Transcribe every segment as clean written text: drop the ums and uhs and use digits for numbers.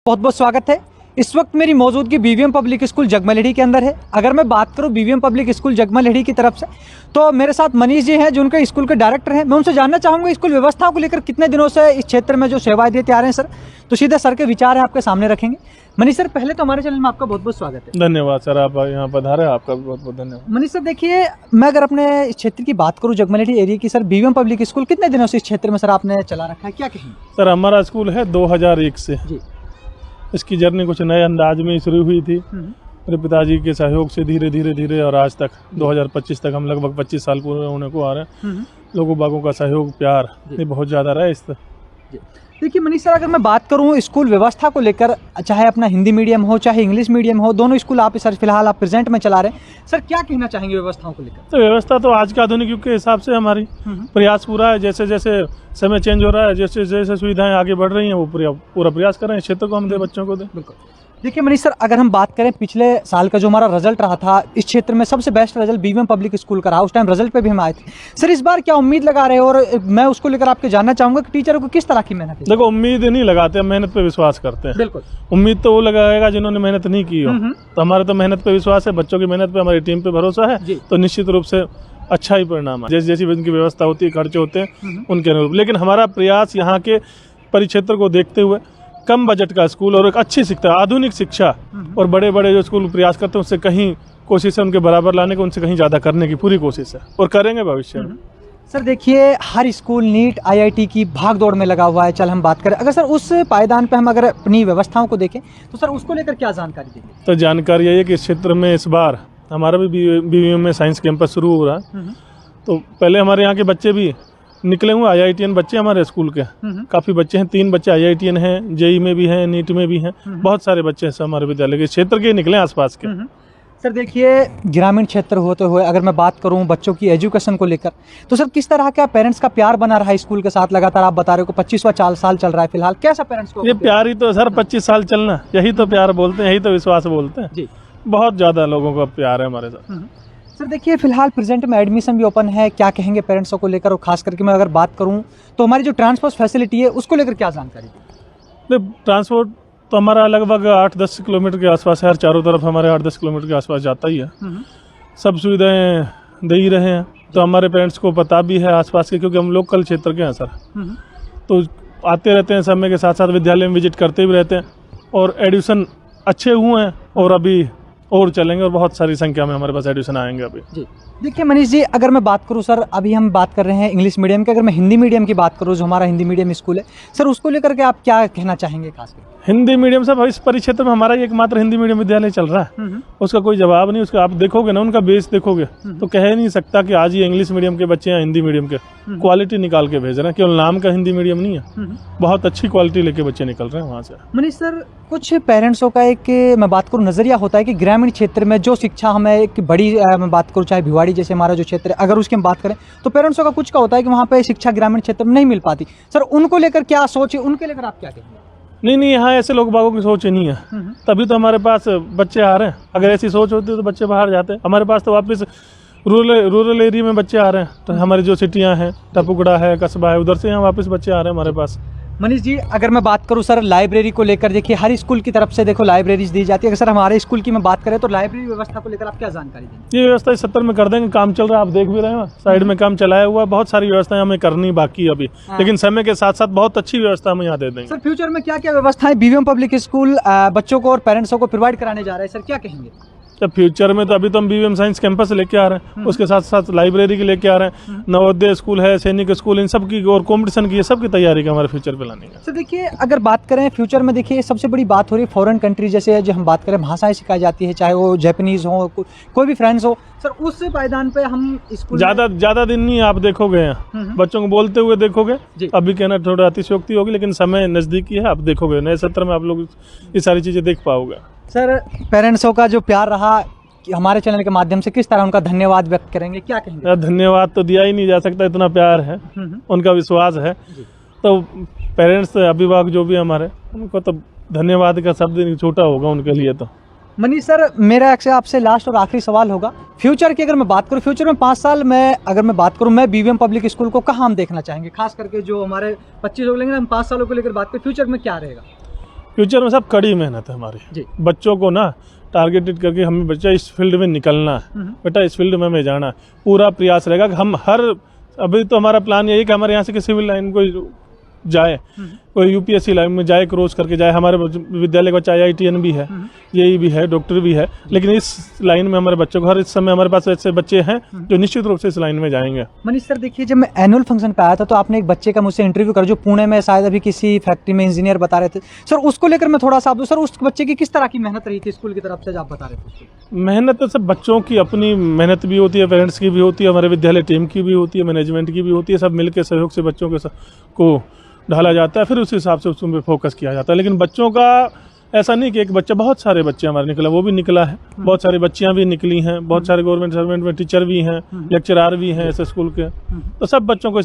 बहुत बहुत स्वागत है। इस वक्त मेरी मौजूदगी बीवीएम पब्लिक स्कूल जगमलहेड़ी के अंदर है। अगर मैं बात करूं बीवीएम पब्लिक स्कूल जगमलहेड़ी की तरफ से, तो मेरे साथ मनीष जी हैं जो उनके स्कूल के डायरेक्टर हैं। मैं उनसे जानना चाहूँगा स्कूल व्यवस्थाओं को लेकर कितने दिनों से इस क्षेत्र में जो सेवाएं देते आ रहे हैं सर। तो सीधे सर के विचार है आपके सामने रखेंगे। मनीष सर, पहले तो हमारे चैनल में आपका बहुत बहुत स्वागत है। धन्यवाद सर, आप यहाँ पधारे, आपका भी बहुत बहुत धन्यवाद। मनीष सर देखिए, मैं अगर अपने इस क्षेत्र की बात करूँ जगमलहेड़ी एरिया की, सर बीवीएम पब्लिक स्कूल कितने दिनों से इस क्षेत्र में सर आपने चला रखा है, क्या कहेंगे? सर हमारा स्कूल है 2001 से जी। इसकी जर्नी कुछ नए अंदाज में शुरू हुई थी मेरे पिताजी के सहयोग से, धीरे धीरे धीरे और आज तक 2025 तक हम लगभग 25 साल पूरे होने को आ रहे हैं। लोगों बागों का सहयोग प्यार ये बहुत ज़्यादा रहा है इस देखिए मनीष सर, अगर मैं बात करूं स्कूल व्यवस्था को लेकर, चाहे अपना हिंदी मीडियम हो चाहे इंग्लिश मीडियम हो, दोनों स्कूल आप सर फिलहाल आप प्रेजेंट में चला रहे हैं। सर क्या कहना चाहेंगे व्यवस्थाओं को लेकर? तो व्यवस्था तो आज के आधुनिक युग के हिसाब से हमारी प्रयास पूरा है। जैसे जैसे समय चेंज हो रहा है, जैसे जैसे सुविधाएं आगे बढ़ रही हैं, वो पूरा प्रयास कर रहे हैं क्षेत्र को हम दे, बच्चों को दे। बिल्कुल। देखिए मनीष सर, अगर हम बात करें पिछले साल का जो हमारा रिजल्ट रहा था इस क्षेत्र में, सबसे best result BVM public school का रहा। उस टाइम रिजल्ट पे भी हम आए थे। सर इस बार क्या उम्मीद लगा रहे हो, और मैं उसको लेकर आपके जानना चाहूंगा कि टीचरों को किस तरह की मेहनत है? देखो, उम्मीद नहीं लगाते, हम मेहनत पे विश्वास करते हैं। बिल्कुल। उम्मीद तो वो लगाएगा जिन्होंने मेहनत नहीं की हो। तो हमारे तो मेहनत पे विश्वास है, बच्चों की मेहनत पे, हमारी टीम पे भरोसा है, तो निश्चित रूप से अच्छा ही परिणाम है। जैसी जैसी उनकी व्यवस्था होती है, खर्चे होते हैं उनके अनुरूप। लेकिन हमारा प्रयास यहाँ के परिक्षेत्र को देखते हुए, कम बजट का स्कूल और एक अच्छी शिक्षा, आधुनिक शिक्षा, और बड़े बड़े जो स्कूल प्रयास करते हैं उससे कहीं कोशिश है उनके बराबर लाने की, उनसे कहीं ज़्यादा करने की पूरी कोशिश है और करेंगे भविष्य में। सर देखिए, हर स्कूल नीट IIT की भाग दौड़ में लगा हुआ है। चल हम बात करें, अगर सर उस पायदान पे हम अगर अपनी व्यवस्थाओं को देखें तो सर उसको लेकर क्या जानकारी देंगे? तो जानकारी यही है कि इस क्षेत्र में इस बार हमारा भी बीवीएम में साइंस कैंपस शुरू हो रहा है। तो पहले हमारे यहाँ के बच्चे भी निकले हुए IITian बच्चे हमारे स्कूल के, काफ़ी बच्चे हैं। 3 बच्चे IITian हैं, JEE में भी हैं, नीट में भी हैं। बहुत सारे बच्चे हैं हमारे विद्यालय के क्षेत्र के निकले आसपास के। सर देखिए, ग्रामीण क्षेत्र होते हुए अगर मैं बात करूं बच्चों की एजुकेशन को लेकर, तो सर किस तरह का पेरेंट्स का प्यार बना रहा है स्कूल के साथ? लगातार आप बता रहे हो 25वां साल चल रहा है फिलहाल, कैसा पेरेंट्स को? ये प्यार ही तो सर 25 साल चलना, यही तो प्यार बोलते हैं, यही तो विश्वास बोलते हैं जी। बहुत ज़्यादा लोगों का प्यार है हमारे साथ। सर देखिए, फिलहाल प्रेजेंट में एडमिशन भी ओपन है, क्या कहेंगे पेरेंट्सों को लेकर? और खास करके मैं अगर बात करूं तो हमारी जो ट्रांसपोर्ट फैसिलिटी है उसको लेकर क्या जानकारी दी? ट्रांसपोर्ट तो हमारा लगभग 8-10 किलोमीटर के आसपास है, चारों तरफ हमारे 8-10 किलोमीटर के आसपास जाता ही है। सब सुविधाएं दे ही रहे हैं, तो हमारे पेरेंट्स को पता भी है आसपास के, क्योंकि हम लोकल क्षेत्र के हैं सर। तो आते रहते हैं, समय के साथ साथ विद्यालय में विजिट करते भी रहते हैं, और एडमिशन अच्छे हुए हैं और अभी और चलेंगे, और बहुत सारी संख्या में हमारे पास एडमिशन आएंगे अभी जी। देखिए मनीष जी, अगर मैं बात करूं सर, अभी हम बात कर रहे हैं इंग्लिश मीडियम की, अगर मैं हिंदी मीडियम की बात करूं जो हमारा हिंदी मीडियम स्कूल है सर, उसको लेकर के आप क्या कहना चाहेंगे? खासकर हिंदी मीडियम से इस परिक्षेत्र में हमारा एकमात्र हिंदी मीडियम विद्यालय चल रहा है, उसका कोई जवाब नहीं। उसका आप देखोगे ना, उनका बेस देखोगे तो कह नहीं सकता कि आज ये इंग्लिश मीडियम के बच्चे हैं हिंदी मीडियम के। क्वालिटी निकाल के भेज रहे हैं, केवल नाम का हिंदी मीडियम नहीं है, बहुत अच्छी क्वालिटी लेके बच्चे निकल रहे हैं वहाँ से। मनीष सर, कुछ पेरेंट्सों का एक मैं बात करूँ नज़रिया होता है कि ग्रामीण क्षेत्र में जो शिक्षा हमें एक बड़ी मैं बात करूँ, चाहे भिवाड़ी जैसे हमारा जो क्षेत्र है, अगर उसकी हम बात करें तो पेरेंट्सों का कुछ का होता है कि वहाँ पे शिक्षा ग्रामीण क्षेत्र में नहीं मिल पाती। सर उनको लेकर क्या सोच है, उनके लेकर आप क्या कहेंगे? नहीं, यहाँ ऐसे लोग बागों की सोच नहीं है, तभी तो हमारे पास बच्चे आ रहे हैं। अगर ऐसी सोच होती तो बच्चे बाहर जाते हैं। हमारे पास तो वापस रूरल एरिया में बच्चे आ रहे हैं, तो हमारी जो सिटियाँ हैं, टपुगड़ा है, कस्बा है, उधर से यहाँ वापस बच्चे आ रहे हैं हमारे पास। मनीष जी, अगर मैं बात करूं सर लाइब्रेरी को लेकर, देखिए हर स्कूल की तरफ से देखो लाइब्रेरीज दी जाती है। अगर सर हमारे स्कूल की मैं बात करें तो लाइब्रेरी व्यवस्था को लेकर आप क्या जानकारी देंगे? ये व्यवस्था 70 में कर देंगे, काम चल रहा है, आप देख भी रहे हैं, साइड में काम चलाया हुआ है। बहुत सारी व्यवस्थाएं हमें करनी बाकी है अभी, लेकिन समय के साथ साथ बहुत अच्छी व्यवस्था हम यहाँ दे देंगे। सर फ्यूचर में क्या क्या व्यवस्थाएं बीवीएम पब्लिक स्कूल बच्चों को और पेरेंट्सों को प्रोवाइड कराने जा रहे हैं, सर क्या कहेंगे? जब फ्यूचर में तो अभी तो हम बीवीएम साइंस कैंपस लेके आ रहे हैं, उसके साथ साथ लाइब्रेरी की लेके आ रहे हैं, नवोदय स्कूल है, सैनिक स्कूल, इन सब की और कंपटीशन की सबकी तैयारी का हमारे फ्यूचर पे लाने का। सर देखिए, अगर बात करें फ्यूचर में, देखिए सबसे बड़ी बात हो रही है फॉरेन कंट्री जैसे जो हम बात करें भाषाएं सिखाई जाती है, चाहे वो जैपनीज हो, कोई भी फ्रेंड्स हो, सर उस पायदान पे हम स्कूल ज्यादा दिन नहीं आप देखोगे यहाँ बच्चों को बोलते हुए देखोगे। अभी कहना थोड़ा अतिशयोक्ति होगी, लेकिन समय नजदीकी है, आप देखोगे नए सत्र में आप लोग ये सारी चीजें देख पाओगे। सर पेरेंट्सों का जो प्यार रहा हमारे चैनल के माध्यम से, किस तरह उनका धन्यवाद व्यक्त करेंगे, क्या कहेंगे? धन्यवाद तो दिया ही नहीं जा सकता, इतना प्यार है, उनका विश्वास है। तो पेरेंट्स, अभिभावक जो भी हमारे, उनको तो धन्यवाद का शब्द छोटा होगा उनके लिए। तो मनीष सर, मेरा आपसे लास्ट और आखिरी सवाल होगा, फ्यूचर की अगर मैं बात करूँ, फ्यूचर में 5 साल में अगर मैं बात करूँ, मैं बीवीएम पब्लिक स्कूल को कहाँ हम देखना चाहेंगे? खास करके जो हमारे 25 लोग लेंगे, हम 5 सालों को लेकर बात करें, फ्यूचर में क्या रहेगा? फ्यूचर में सब कड़ी मेहनत है हमारी। बच्चों को ना टारगेटेड करके हमें बच्चा इस फील्ड में निकलना है, बेटा इस फील्ड में हमें जाना है, पूरा प्रयास रहेगा कि हम अभी तो हमारा प्लान यही कि हमारे यहाँ से किसी भी लाइन को जाए, कोई यूपीएससी लाइन में जाए, क्रॉस करके जाए। हमारे विद्यालय का बच्चा IITN भी है, जेई भी है, डॉक्टर भी है, लेकिन इस लाइन में हमारे बच्चों को इस समय हमारे पास ऐसे बच्चे हैं जो निश्चित रूप से इस लाइन में जाएंगे। मनीष सर, देखिए जब मैं एनुअल फंक्शन पे आया था तो आपने एक बच्चे का मुझसे इंटरव्यू कर, जो पुणे में शायद अभी किसी फैक्ट्री में इंजीनियर बता रहे थे सर, उसको लेकर मैं थोड़ा सा आप सर, उस बच्चे की किस तरह की मेहनत रही थी स्कूल की तरफ से, आप बता रहे थे? मेहनत तो सब बच्चों की अपनी मेहनत भी होती है, पेरेंट्स की भी होती है, हमारे विद्यालय टीम की भी होती है, मैनेजमेंट की भी होती है, सब मिलकर सहयोग से बच्चों के को ढाला जाता है, फिर उस हिसाब से उसमें फोकस किया जाता है। लेकिन बच्चों का ऐसा नहीं कि एक बच्चा, बहुत सारे बच्चे हमारे निकला, वो भी निकला है, बहुत सारी बच्चियां भी निकली हैं, बहुत सारे गवर्नमेंट सर्वेंट में टीचर भी हैं, लेक्चरार भी हैं ऐसे स्कूल के, तो सब बच्चों को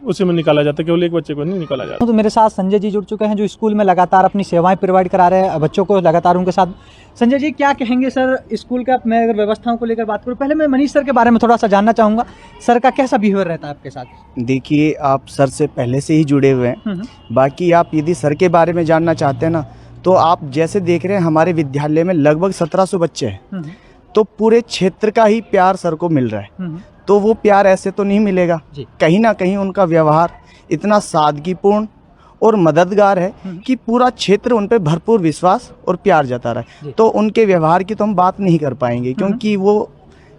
उसी में निकाला जाता है, केवल एक बच्चे को नहीं निकाला जाता। तो मेरे साथ संजय जी जुड़ चुके हैं जो स्कूल में लगातार अपनी सेवाएं प्रोवाइड करा रहे हैं बच्चों को, लगातार उनके साथ। संजय जी क्या कहेंगे सर स्कूल का, मैं अगर व्यवस्थाओं को लेकर बात करूँ, पहले मैं मनीष सर के बारे में थोड़ा सा जानना चाहूँगा, सर का कैसा बिहेवियर रहता है आपके साथ? देखिए, आप सर से पहले से ही जुड़े हुए हैं, बाकी आप यदि सर के बारे में जानना चाहते हैं ना, तो आप जैसे देख रहे हैं हमारे विद्यालय में लगभग 1700 बच्चे हैं, तो पूरे क्षेत्र का ही प्यार सर को मिल रहा है। तो वो प्यार ऐसे तो नहीं मिलेगा, कहीं ना कहीं उनका व्यवहार इतना सादगीपूर्ण और मददगार है कि पूरा क्षेत्र उन पे भरपूर विश्वास और प्यार जता रहा है। तो उनके व्यवहार की तो हम बात नहीं कर पाएंगे, क्योंकि वो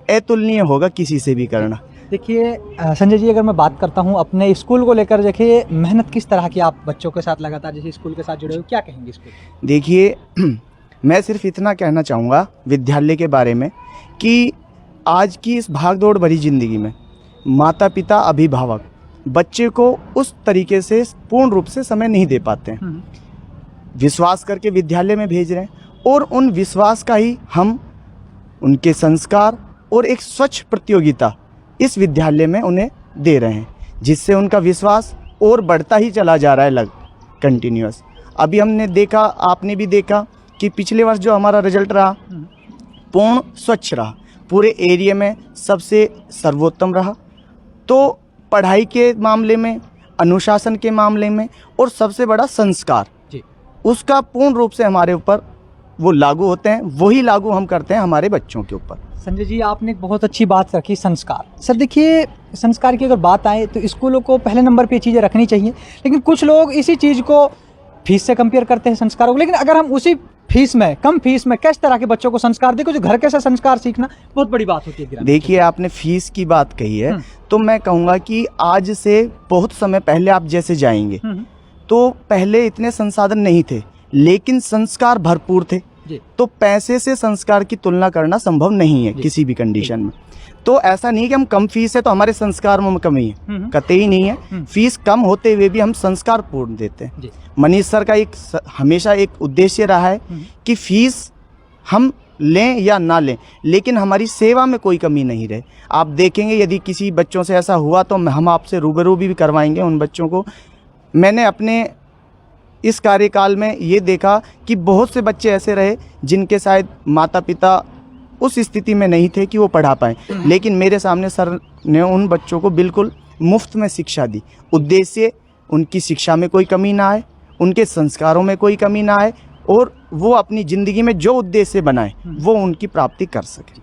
अतुलनीय होगा किसी से भी करना। देखिए संजय जी, अगर मैं बात करता हूँ अपने स्कूल को लेकर, देखिए मेहनत किस तरह की आप बच्चों के साथ लगातार जैसे स्कूल के साथ जुड़े हो, क्या कहेंगे इसको? देखिए मैं सिर्फ इतना कहना चाहूँगा विद्यालय के बारे में कि आज की इस भागदौड़ भरी जिंदगी में माता पिता, अभिभावक बच्चे को उस तरीके से पूर्ण रूप से समय नहीं दे पाते हैं। विश्वास करके विद्यालय में भेज रहे हैं और उन विश्वास का ही हम उनके संस्कार और एक स्वच्छ प्रतियोगिता इस विद्यालय में उन्हें दे रहे हैं, जिससे उनका विश्वास और बढ़ता ही चला जा रहा है कंटिन्यूअस। अभी हमने देखा, आपने भी देखा कि पिछले वर्ष जो हमारा रिजल्ट रहा पूर्ण स्वच्छ रहा, पूरे एरिया में सबसे सर्वोत्तम रहा। तो पढ़ाई के मामले में, अनुशासन के मामले में और सबसे बड़ा संस्कार उसका पूर्ण रूप से हमारे ऊपर वो लागू होते हैं, वही लागू हम करते हैं हमारे बच्चों के ऊपर। संजय जी, आपने एक बहुत अच्छी बात रखी, संस्कार। सर देखिए, संस्कार की अगर बात आए तो स्कूलों को पहले नंबर पे चीज़ें रखनी चाहिए, लेकिन कुछ लोग इसी चीज़ को फीस से कंपेयर करते हैं संस्कारों को। लेकिन अगर हम उसी फीस में, कम फीस में किस तरह के बच्चों को संस्कार दें, जो घर कैसा संस्कार सीखना बहुत बड़ी बात होती है। देखिए, आपने फीस की बात कही है, तो मैं कहूँगा कि आज से बहुत समय पहले आप जैसे जाएंगे तो पहले इतने संसाधन नहीं थे, लेकिन संस्कार भरपूर थे। तो पैसे से संस्कार की तुलना करना संभव नहीं है किसी भी कंडीशन में। तो ऐसा नहीं कि हम कम फीस है तो हमारे संस्कार में कमी है, कतई नहीं है। फीस कम होते हुए भी हम संस्कार पूर्ण देते हैं। मनीष सर का एक हमेशा एक उद्देश्य रहा है कि फीस हम लें या ना लें, लेकिन हमारी सेवा में कोई कमी नहीं रहे। आप देखेंगे यदि किसी बच्चों से ऐसा हुआ तो हम आपसे रूबरू भी करवाएंगे उन बच्चों को। मैंने अपने इस कार्यकाल में ये देखा कि बहुत से बच्चे ऐसे रहे जिनके शायद माता पिता उस स्थिति में नहीं थे कि वो पढ़ा पाएँ, लेकिन मेरे सामने सर ने उन बच्चों को बिल्कुल मुफ्त में शिक्षा दी। उद्देश्य उनकी शिक्षा में कोई कमी ना आए, उनके संस्कारों में कोई कमी ना आए, और वो अपनी ज़िंदगी में जो उद्देश्य बनाए वो उनकी प्राप्ति कर सके।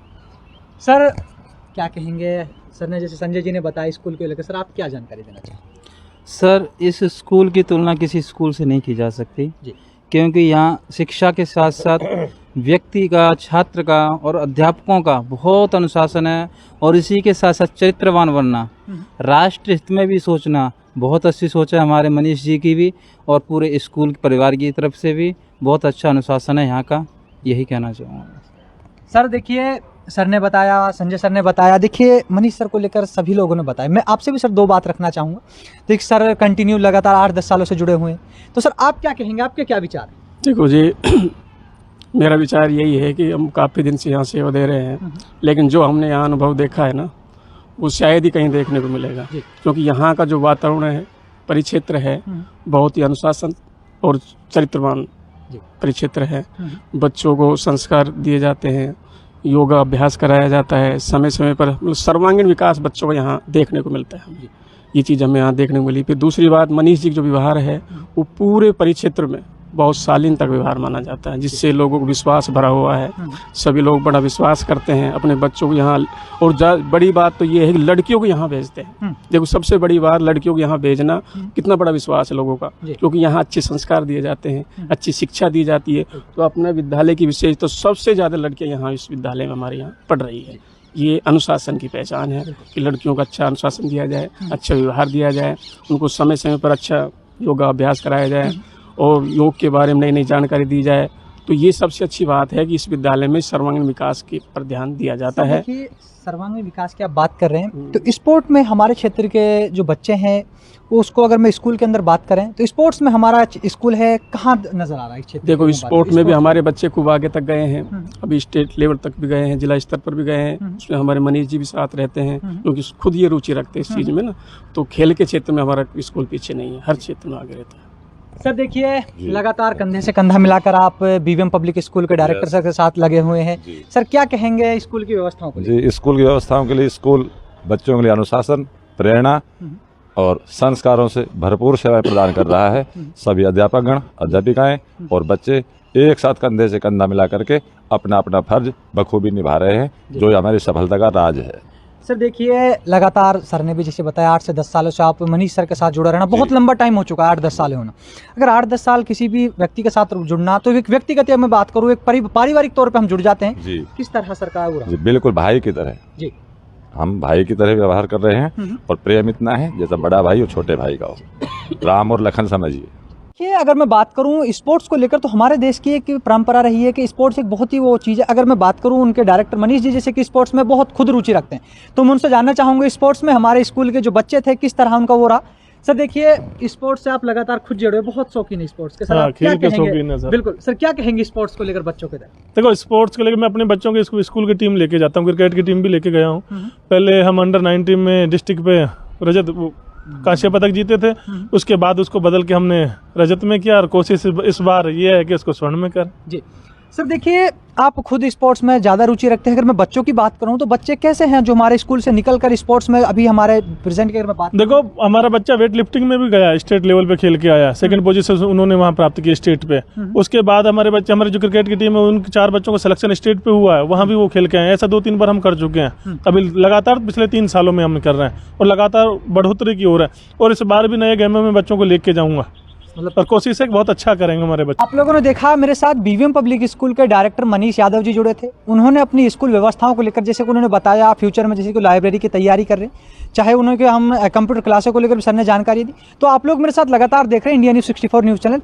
सर क्या कहेंगे? सर ने जैसे संजय जी ने बताया स्कूल को लेकर, सर आप क्या जानकारी देना चाहेंगे? सर, इस स्कूल की तुलना किसी स्कूल से नहीं की जा सकती जी, क्योंकि यहाँ शिक्षा के साथ साथ व्यक्ति का, छात्र का और अध्यापकों का बहुत अनुशासन है, और इसी के साथ साथ चरित्रवान बनना, राष्ट्र हित में भी सोचना, बहुत अच्छी सोच है हमारे मनीष जी की भी और पूरे स्कूल परिवार की तरफ से भी। बहुत अच्छा अनुशासन है यहाँ का, यही कहना चाहूँगा। सर देखिए, सर ने बताया, संजय सर ने बताया, देखिए मनीष सर को लेकर सभी लोगों ने बताया। मैं आपसे भी सर दो बात रखना चाहूँगा। देखिए सर कंटिन्यू लगातार 8-10 सालों से जुड़े हुए हैं, तो सर आप क्या कहेंगे, आपके क्या विचार हैं? देखो जी, मेरा विचार यही है कि हम काफ़ी दिन से यहाँ सेवा दे रहे हैं, लेकिन जो हमने यहाँ अनुभव देखा है ना, वो शायद ही कहीं देखने को मिलेगा, क्योंकि यहाँ का जो वातावरण है, परिक्षेत्र है, बहुत ही अनुशासन और चरित्रवान परिक्षेत्र है। बच्चों को संस्कार दिए जाते हैं, योगा अभ्यास कराया जाता है, समय समय पर सर्वांगीण विकास बच्चों को यहाँ देखने को मिलता है। ये चीज़ हमें यहाँ देखने को मिली। फिर दूसरी बात, मनीष जी का जो व्यवहार है वो पूरे परिक्षेत्र में बहुत शालीन तक व्यवहार माना जाता है, जिससे लोगों को विश्वास भरा हुआ है। सभी लोग बड़ा विश्वास करते हैं अपने बच्चों को यहाँ। और बड़ी बात तो ये है कि लड़कियों को यहाँ भेजते हैं। देखो, सबसे बड़ी बात लड़कियों को यहाँ भेजना कितना बड़ा विश्वास है लोगों का, क्योंकि यहाँ अच्छे संस्कार दिए जाते हैं, अच्छी शिक्षा दी जाती है। तो अपने विद्यालय की विशेष तो सबसे ज़्यादा लड़कियाँ यहाँ इस विद्यालय में हमारे यहाँ पढ़ रही है। ये अनुशासन की पहचान है कि लड़कियों को अच्छा अनुशासन दिया जाए, अच्छा व्यवहार दिया जाए, उनको समय समय पर अच्छा योगाभ्यास कराया जाए और योग के बारे में नई नई जानकारी दी जाए। तो ये सबसे अच्छी बात है कि इस विद्यालय में सर्वांगीण विकास के पर ध्यान दिया जाता है। सर्वांगीण विकास की आप बात कर रहे हैं, तो स्पोर्ट में हमारे क्षेत्र के जो बच्चे हैं वो, उसको अगर मैं स्कूल के अंदर बात करें तो स्पोर्ट्स में हमारा स्कूल है कहाँ नजर आ रहा है क्षेत्र? देखो, स्पोर्ट में भी हमारे बच्चे खूब आगे तक गए हैं, अभी स्टेट लेवल तक भी गए हैं, जिला स्तर पर भी गए हैं। उसमें हमारे मनीष जी भी साथ रहते हैं, क्योंकि खुद ये रुचि रखते हैं इस चीज़ में ना। तो खेल के क्षेत्र में हमारा स्कूल पीछे नहीं है, हर क्षेत्र में आगे रहता है। सर देखिए, लगातार कंधे से कंधा मिलाकर आप बीवीएम पब्लिक स्कूल के डायरेक्टर सर के साथ लगे हुए हैं। सर क्या कहेंगे स्कूल की व्यवस्थाओं को? जी, स्कूल की व्यवस्थाओं के लिए स्कूल बच्चों के लिए अनुशासन, प्रेरणा और संस्कारों से भरपूर सेवाएं प्रदान कर रहा है। सभी अध्यापकगण, अध्यापिकाएं और बच्चे एक साथ कंधे से कंधा मिला करके अपना अपना फर्ज बखूबी निभा रहे हैं, जो हमारी सफलता का राज है। सर देखिए, लगातार सर ने भी जैसे बताया 8 से 10 सालों से आप मनीष सर के साथ जुड़ा रहना बहुत लंबा टाइम हो चुका है, 8-10 साल होना। अगर 8-10 साल किसी भी व्यक्ति के साथ जुड़ना, तो एक व्यक्तिगत मैं बात करूँ, एक पारिवारिक तौर पे हम जुड़ जाते हैं जी। किस तरह सर का जी, बिल्कुल भाई की तरह जी, हम भाई की तरह व्यवहार कर रहे हैं और प्रेम इतना है जैसा बड़ा भाई और छोटे भाई का हो। राम और लखन समझिए। ये अगर मैं बात करूं स्पोर्ट्स को लेकर, तो हमारे देश की एक परंपरा रही है कि स्पोर्ट्स एक बहुत ही वो चीज़ है। अगर मैं बात करूं उनके डायरेक्टर मनीष जी जैसे कि स्पोर्ट्स में बहुत खुद रुचि रखते हैं, तो मैं उनसे जानना चाहूँगा स्पोर्ट्स में हमारे स्कूल के जो बच्चे थे किस तरह उनका वो रहा। सर देखिए, स्पोर्ट्स से आप लगातार खुद जुड़े हुए, बहुत शौकीन है स्पोर्ट्स के। सर आप क्या कहेंगे? बिल्कुल सर, क्या कहेंगे स्पोर्ट्स को लेकर बच्चों के? देखो, स्पोर्ट्स को लेकर मैं अपने बच्चों के स्कूल की टीम लेके जाता हूँ, क्रिकेट की टीम भी लेके गया हूँ। पहले हम अंडर 19 में डिस्ट्रिक्ट पे रजत कांस्य पदक जीते थे, उसके बाद उसको बदल के हमने रजत में किया और कोशिश इस बार ये है कि उसको स्वर्ण में कर। जी सर देखिए, आप खुद स्पोर्ट्स में ज़्यादा रुचि रखते हैं। अगर मैं बच्चों की बात करूं तो बच्चे कैसे हैं जो हमारे स्कूल से निकलकर स्पोर्ट्स में अभी हमारे प्रेजेंट की अगर मैं बात देखो, हमारा बच्चा वेट लिफ्टिंग में भी गया, स्टेट लेवल पे खेल के आया, सेकंड पोजीशन उन्होंने वहाँ प्राप्त की स्टेट पे। उसके बाद हमारे बच्चे, हमारे जो क्रिकेट की टीम है उनके 4 बच्चों का सिलेक्शन स्टेट पे हुआ है, वहाँ भी वो खेल के आए। ऐसा 2-3 बार हम कर चुके हैं। अभी लगातार पिछले 3 सालों में हम कर रहे हैं और लगातार बढ़ोतरी की ओर है। और इस बार भी नए गेमों में बच्चों को लेके जाऊँगा, मतलब और कोशिश है बहुत अच्छा करेंगे हमारे बच्चे। आप लोगों ने देखा मेरे साथ बीवीएम पब्लिक स्कूल के डायरेक्टर मनीष यादव जी जुड़े थे। उन्होंने अपनी स्कूल व्यवस्थाओं को लेकर, जैसे कि उन्होंने बताया फ्यूचर में जैसे कि लाइब्रेरी की तैयारी कर रहे हैं, चाहे उन्होंने हम कंप्यूटर क्लासों को लेकर भी सर ने जानकारी दी। तो आप लोग मेरे साथ लगातार देख रहे हैं इंडिया न्यूज़ 64 न्यूज़ चैनल।